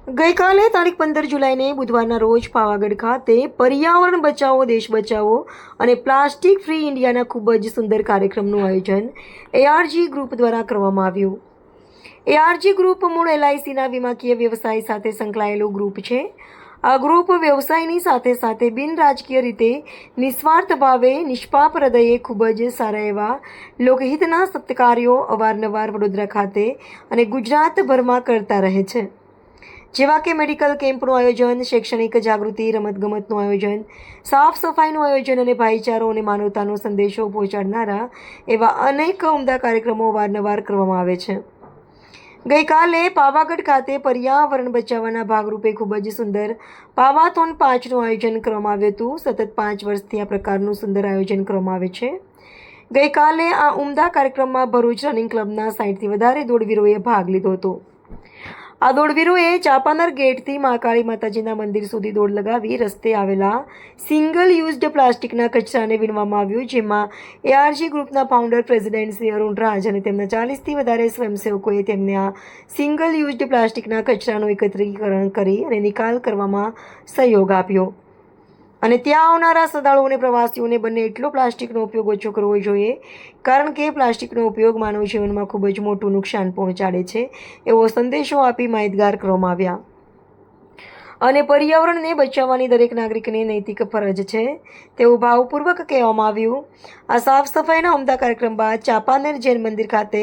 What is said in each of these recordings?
ગઈકાલે તારીખ 15 જુલાઈને બુધવારના રોજ પાવાગઢ ખાતે પર્યાવરણ બચાવો દેશ બચાવો અને પ્લાસ્ટિક ફ્રી ઇન્ડિયાના ખૂબ જ સુંદર કાર્યક્રમનું આયોજન એઆરજી ગ્રુપ દ્વારા કરવામાં આવ્યું. એઆરજી ગ્રુપ મૂળ એલઆઈસીના વીમાકીય વ્યવસાય સાથે સંકળાયેલું ગ્રુપ છે. આ ગ્રુપ વ્યવસાયની સાથે સાથે બિન રાજકીય રીતે નિસ્વાર્થ ભાવે નિષ્પાપ હૃદયે ખૂબ જ સારા એવા લોકહિતના સત્કાર્યો અવારનવાર વડોદરા ખાતે અને ગુજરાતભરમાં કરતા રહે છે, જેવા કે મેડિકલ કેમ્પનું આયોજન, શૈક્ષણિક જાગૃતિ, રમતગમતનું આયોજન, સાફ સફાઈનું આયોજન અને ભાઈચારો અને માનવતાનો સંદેશો પહોંચાડનારા એવા અનેક ઉમદા કાર્યક્રમો અવારનવાર કરવામાં આવે છે. ગઈકાલે પાવાગઢ ખાતે પર્યાવરણ બચાવવાના ભાગરૂપે ખૂબ જ સુંદર પાવાથોન 5નું આયોજન કરવામાં આવ્યું હતું. સતત 5 વર્ષથી આ પ્રકારનું સુંદર આયોજન કરવામાં આવે છે. ગઈકાલે આ ઉમદા કાર્યક્રમમાં ભરૂચ રનિંગ ક્લબના 60થી વધારે દોડવીરોએ ભાગ લીધો હતો. આ દોડવીરોએ ચાપાનર ગેટથી મહાકાળી માતાજીના મંદિર સુધી દોડ લગાવી રસ્તે આવેલા સિંગલ યુઝડ પ્લાસ્ટિકના કચરાને વીણવામાં આવ્યું, જેમાં એઆરજી ગ્રુપના ફાઉન્ડર પ્રેસિડેન્ટ શ્રી અરુણ રાજ અને તેમના 40થી વધારે સ્વયંસેવકોએ તેમને આ સિંગલ યુઝડ પ્લાસ્ટિકના કચરાનું એકત્રીકરણ કરી અને નિકાલ કરવામાં સહયોગ આપ્યો. અને ત્યાં આવનારા શ્રદ્ધાળુઓને પ્રવાસીઓને બંને એટલો પ્લાસ્ટિકનો ઉપયોગ ઓછો કરવો જોઈએ, કારણ કે પ્લાસ્ટિકનો ઉપયોગ માનવ જીવનમાં ખૂબ જ મોટું નુકસાન પહોંચાડે છે, એવો સંદેશો આપી માહિતગાર કરવામાં આવ્યા. અને પર્યાવરણને બચાવવાની દરેક નાગરિકની નૈતિક ફરજ છે તેવું ભાવપૂર્વક કહેવામાં આવ્યું. આ સાફ સફાઈના ઉમદા કાર્યક્રમ બાદ ચાપાનેર જૈન મંદિર ખાતે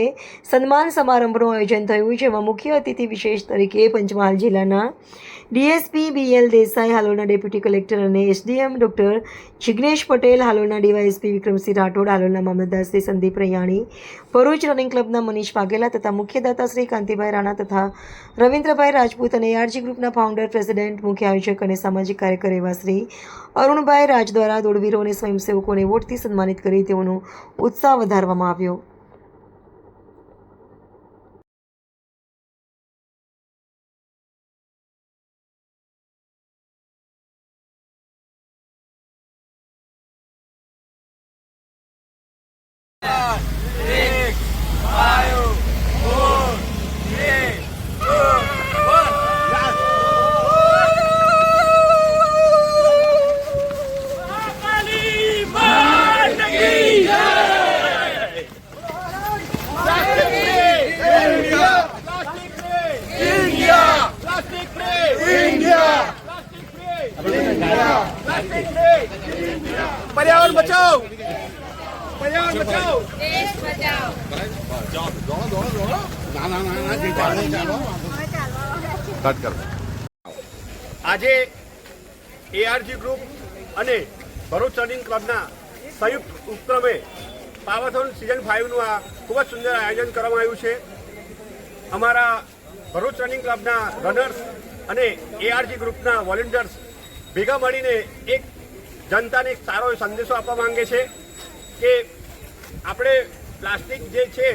સન્માન સમારંભનું આયોજન થયું, જેમાં મુખ્ય અતિથિ વિશેષ તરીકે પંચમહાલ જિલ્લાના ડીએસપી બીએલ દેસાઈ, હાલોલના ડેપ્યુટી કલેક્ટર અને એસડીએમ ડૉક્ટર જિગ્નેશ પટેલ, હાલોલના ડીવાયએસપી વિક્રમસિંહ રાઠોડ, હાલોલના મામલતદાર શ્રી સંદીપ રૈયાણી, ભરૂચ રનિંગ ક્લબના મનીષ વાઘેલા તથા મુખ્ય દાતા શ્રી કાંતિભાઈ રાણા તથા રવિન્દ્રભાઈ રાજપૂત અને એઆરજી ગ્રુપના ફાઉન્ડર, પ્રેસિડેન્ટ, મુખ્ય આયોજક અને સામાજિક કાર્યકર એવા શ્રી અરુણભાઈ રાજ દ્વારા દોડવીરો અને સ્વયંસેવકોને એવોર્ડથી સન્માનિત કરી તેઓનો ઉત્સાહ વધારવામાં આવ્યો. पर्यावरण बचाओ, पर्यावरण बचाओ, देश बचाओ. આજે એઆરજી ગ્રુપ અને ભરૂચ રનિંગ ક્લબના સંયુક્ત ઉપક્રમે પાવાથોન સિઝન 5નું આ ખૂબ જ સુંદર આયોજન કરવામાં આવ્યું છે. અમારા ભરૂચ રનિંગ ક્લબના રનર્સ અને એઆરજી ગ્રુપના વોલેન્ટિયર્સ ભેગા મળીને એક જનતાને એક સારો સંદેશો આપવા માંગે છે કે આપણે પ્લાસ્ટિક જે છે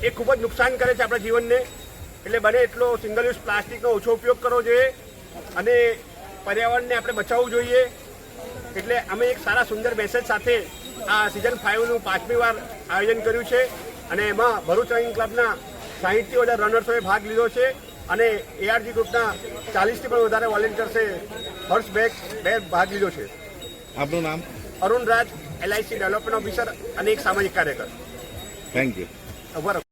એ ખૂબ જ નુકસાન કરે છે આપણા જીવનને, એટલે બને એટલો સિંગલ યુઝ પ્લાસ્ટિકનો ઓછો ઉપયોગ કરવો જોઈએ અને પર્યાવરણને આપણે બચાવવું જોઈએ. એટલે અમે એક સારા સુંદર મેસેજ સાથે આ સિઝન 5નું 5મી વાર આયોજન કર્યું છે અને એમાં ભરૂચ રનિંગ ક્લબના 60થી વધારે રનર્સોએ ભાગ લીધો છે અને એઆરજી ગ્રુપના 40થી પણ વધારે વોલેન્ટિયર્સે ફર્સ્ટ બે ભાગ લીધો છે. આપનું નામ? અરુણ રાજ, એલઆઈસી ડેવલપમેન્ટ ઓફિસર અને એક સામાજિક કાર્યકર. Thank you.